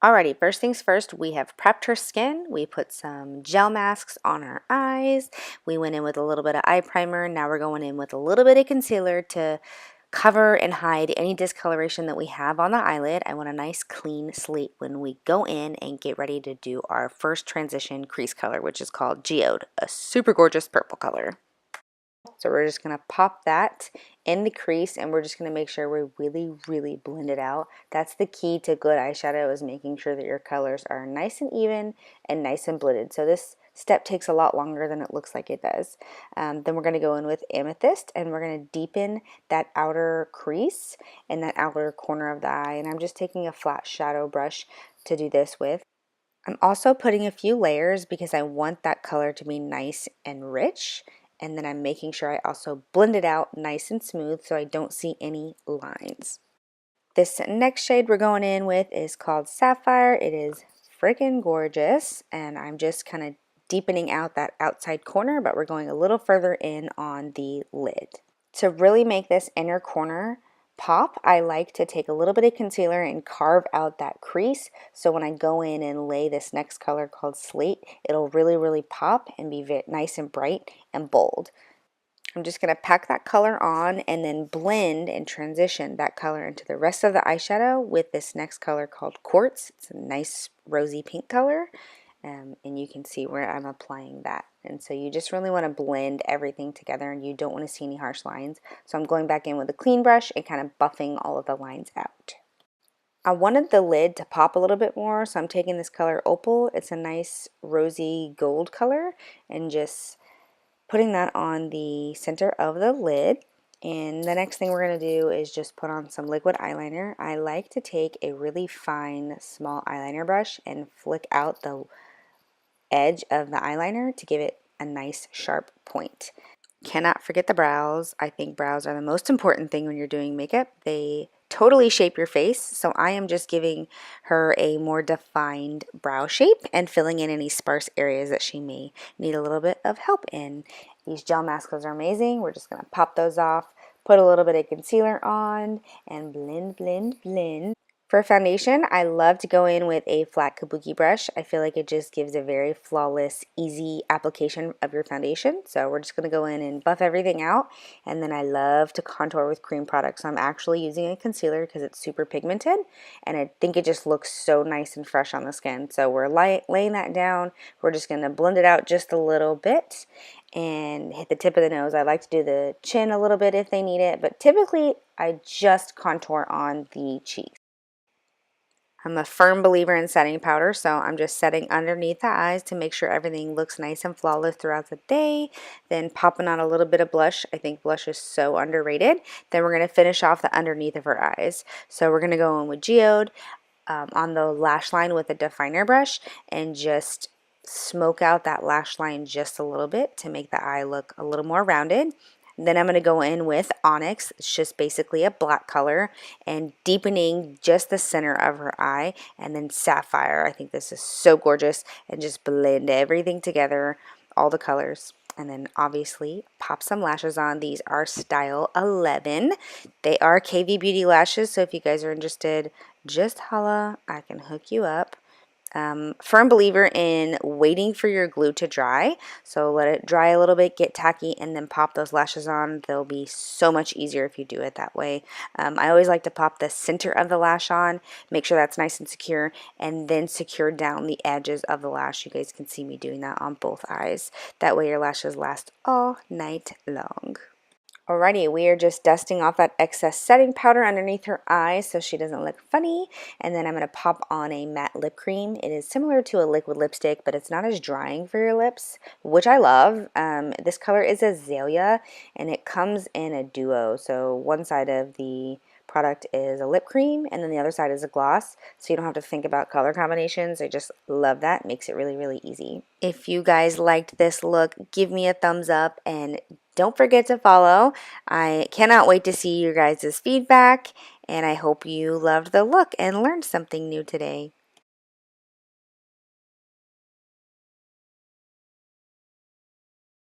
Alrighty, first things first, we have prepped her skin. We put some gel masks on her eyes. We went in with a little bit of eye primer. Now we're going in with a little bit of concealer to cover and hide any discoloration that we have on the eyelid. I want a nice clean slate when we go in and get ready to do our first transition crease color, which is called Geode, a super gorgeous purple color. So we're just going to pop that in the crease, and we're just going to make sure we really blend it out. That's the key to good eyeshadow, is making sure that your colors are nice and even and nice and blended. So this step takes a lot longer than it looks like it does. Then we're going to go in with Amethyst, and we're going to deepen that outer crease and that outer corner of the eye. And I'm just taking a flat shadow brush to do this with. I'm also putting a few layers because I want that color to be nice and rich, and then I'm making sure I also blend it out nice and smooth so I don't see any lines. This next shade we're going in with is called Sapphire. It is freaking gorgeous, and I'm just kind of deepening out that outside corner, but we're going a little further in on the lid. To really make this inner corner pop, I like to take a little bit of concealer and carve out that crease, so when I go in and lay this next color called Slate, it'll really pop and be very nice and bright and bold. I'm just going to pack that color on and then blend and transition that color into the rest of the eyeshadow with this next color called Quartz. It's a nice rosy pink color, and you can see where I'm applying that. And so you just really want to blend everything together, and you don't want to see any harsh lines. So I'm going back in with a clean brush and kind of buffing all of the lines out. I wanted the lid to pop a little bit more, so I'm taking this color Opal. It's a nice rosy gold color, and just putting that on the center of the lid. And the next thing we're going to do is just put on some liquid eyeliner. I like to take a really fine small eyeliner brush and flick out the edge of the eyeliner to give it a nice sharp point. Cannot forget the brows. I think brows are the most important thing when you're doing makeup. They totally shape your face, so I am just giving her a more defined brow shape and filling in any sparse areas that she may need a little bit of help in. These gel masks are amazing. We're just going to pop those off, put a little bit of concealer on, and blend. For foundation, I love to go in with a flat kabuki brush. I feel like it just gives a very flawless, easy application of your foundation. So we're just going to go in and buff everything out. And then I love to contour with cream products. So I'm actually using a concealer because it's super pigmented, and I think it just looks so nice and fresh on the skin. So we're laying that down. We're just going to blend it out just a little bit and hit the tip of the nose. I like to do the chin a little bit if they need it, but typically I just contour on the cheeks. I'm a firm believer in setting powder, so I'm just setting underneath the eyes to make sure everything looks nice and flawless throughout the day. Then popping on a little bit of blush. I think blush is so underrated. Then we're going to finish off the underneath of her eyes. So we're going to go in with Geode on the lash line with a definer brush and just smoke out that lash line just a little bit to make the eye look a little more rounded. Then I'm going to go in with Onyx. It's just basically a black color, and deepening just the center of her eye. And then Sapphire. I think this is so gorgeous, and just blend everything together, all the colors. And then obviously pop some lashes on. These are style 11. They are KVBeauty lashes, so if you guys are interested, just holla. I can hook you up. Firm believer in waiting for your glue to dry, so let it dry a little bit, get tacky, and then pop those lashes on. They'll be so much easier if you do it that way. I always like to pop the center of the lash on, make sure that's nice and secure, and then secure down the edges of the lash. You guys can see me doing that on both eyes. That way your lashes last all night long. Alrighty, we are just dusting off that excess setting powder underneath her eyes so she doesn't look funny. And then I'm going to pop on a matte lip cream. It is similar to a liquid lipstick, but it's not as drying for your lips, which I love. This color is Azalea, and it comes in a duo. So one side of the product is a lip cream, and then the other side is a gloss, so you don't have to think about color combinations. I just love that. It makes it really easy. If you guys liked this look, give me a thumbs up, and don't forget to follow. I cannot wait to see your guys' feedback, and I hope you loved the look and learned something new today.